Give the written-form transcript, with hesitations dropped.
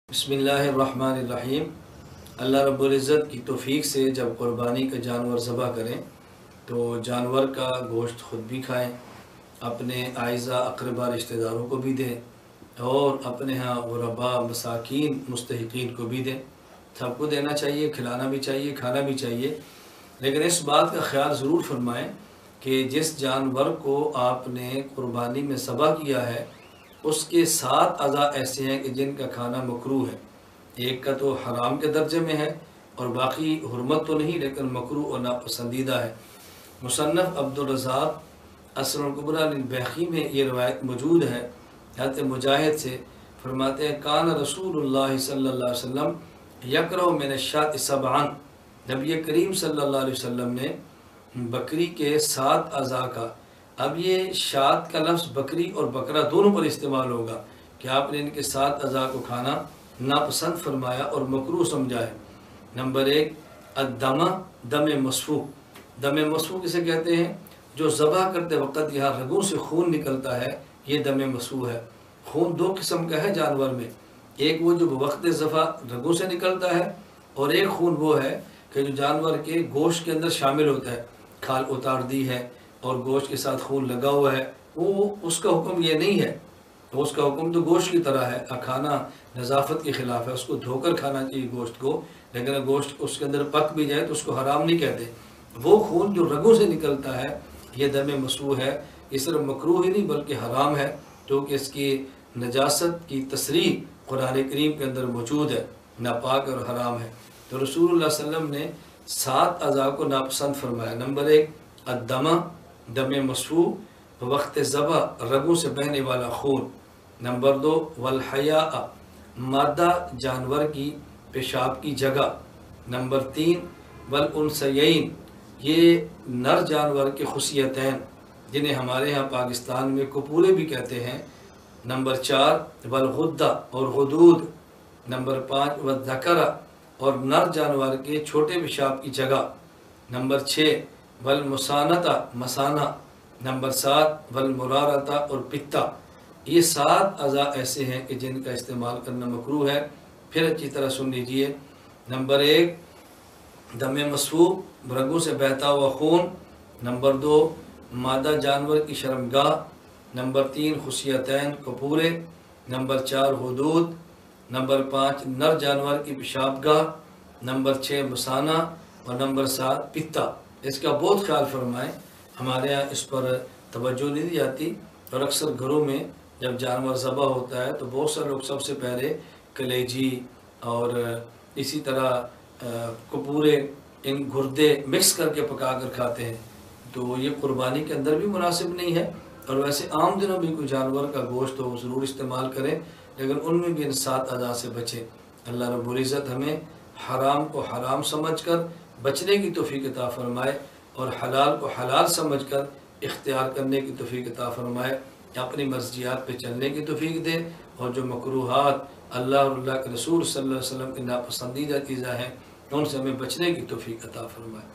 बिस्मिल्लाहिर्रहमानिर्रहीम। अल्लाह रब्बुल इज़्ज़त की तौफ़ीक से जब क़ुरबानी का जानवर ज़बह करें तो जानवर का गोश्त ख़ुद भी खाएं, अपने आइज़ा अक़रबा रिश्तेदारों को भी दें और अपने यहाँ ग़ुरबा मसाकीन मुस्तहिक़ीन को भी दें। सबको देना चाहिए, खिलाना भी चाहिए, खाना भी चाहिए। लेकिन इस बात का ख़्याल ज़रूर फरमाएँ कि जिस जानवर को आपने क़ुरबानी में ज़बह किया है उसके 7 अज़ा ऐसे हैं कि जिनका खाना मकरूह है। एक का तो हराम के दर्जे में है और बाकी हुर्मत तो नहीं, लेकिन मकरूह और नापसंदीदा है। मुसन्नफ़ अब्दुल रज़्ज़ाक़ असनुल कुबरा लिल बैक़ी में ये रवायत मौजूद है। हज़रत मुजाहिद से फरमाते हैं, कान रसूलुल्लाह सल्लल्लाहु अलैहि वसल्लम यकरहु मिनश्शाति सबअन। नबी करीम सल्लल्लाहु अलैहि वसल्लम ने बकरी के 7 अज़ा का, अब ये शात का लफ्ज़ बकरी और बकरा दोनों पर इस्तेमाल होगा कि आपने इनके 7 अज़ा को खाना नापसंद फरमाया और मकरूह समझा है। नंबर 1 अद्दमा, दम मसफूह। दम मसफूह किसे कहते हैं? जो ज़बह करते वक़्त यहाँ रगों से खून निकलता है, ये दम मसफूह है। खून 2 किस्म का है जानवर में, एक वो जो वक्त ज़बह रगों से निकलता है और एक खून वो है कि जो जानवर के गोश्त के अंदर शामिल होता है। खाल उतार दी है और गोश्त के साथ खून लगा हुआ है, वो उसका हुक्म ये नहीं है। उसका हुक्म तो गोश्त की तरह है, खाना नज़ाफ़त के ख़िलाफ़ है, उसको धोकर खाना चाहिए गोश्त को। लेकिन अगर गोश्त उसके अंदर पक भी जाए तो उसको हराम नहीं कहते। वो खून जो रगों से निकलता है ये दम मसफूह है। ये सिर्फ मकरूह ही नहीं बल्कि हराम है, क्योंकि इसकी नजासत की तसरीह कुरान करीम के अंदर मौजूद है, नापाक और हराम है। तो रसूलुल्लाह सल्लल्लाहु अलैहि वसल्लम ने 7 अज़ा को नापसंद फरमाया। नंबर 1 अद्दमा, दम मसफूह, वक्त ज़बह रगों से बहने वाला खून। नंबर 2 वलहया, मादा जानवर की पेशाब की जगह। नंबर 3 वल उनसयैन, ये नर जानवर के खुसियतैन जिन्हें हमारे यहाँ पाकिस्तान में कपूरे भी कहते हैं। नंबर 4 वल गुद्दा और गुदूद। नंबर 5 वल ज़करा, और नर जानवर के छोटे पेशाब की जगह। नंबर 6 वल मुसानता, मसाना। नंबर 7 वल मुरारता और पित्ता। ये 7 अज़ा ऐसे हैं कि जिनका इस्तेमाल करना मकरूह है। फिर अच्छी तरह सुन लीजिए। नंबर 1 दम मसफूह, रगों से बहता हुआ खून। नंबर 2 मादा जानवर की शर्मगाह। नंबर 3 खुसियतैन कपूरे। नंबर 4 हुदूद। नंबर 5 नर जानवर की पेशाबगाह। नंबर 6 मसाना और नंबर 7 पित्ता। इसका बहुत ख्याल फरमाएँ, हमारे यहाँ इस पर तवज्जो नहीं दी जाती और अक्सर घरों में जब जानवर ज़बह होता है तो बहुत सारे लोग सबसे पहले कलेजी और इसी तरह कपूरे, इन गुर्दे मिक्स करके पका कर खाते हैं। तो ये कुर्बानी के अंदर भी मुनासिब नहीं है। और वैसे आम दिनों भी कोई जानवर का गोश्त हो ज़रूर इस्तेमाल करें, लेकिन उनमें भी इन 7 अज़ा से बचें। अल्लाह रब्बुल इज़्ज़त हमें हराम को हराम समझकर बचने की तौफ़ीक़ अता फ़रमाए और हलाल को हलाल समझकर इख्तियार करने की तौफ़ीक़ अता फ़रमाए। अपनी मर्ज़ियात पे चलने की तौफ़ीक़ दे और जो मकरूहात अल्लाह और अल्लाह के रसूल सल्लल्लाहु अलैहि वसल्लम की नापसंदीदा चीज़ें हैं उनसे हमें बचने की तौफ़ीक़ अता फ़रमाए।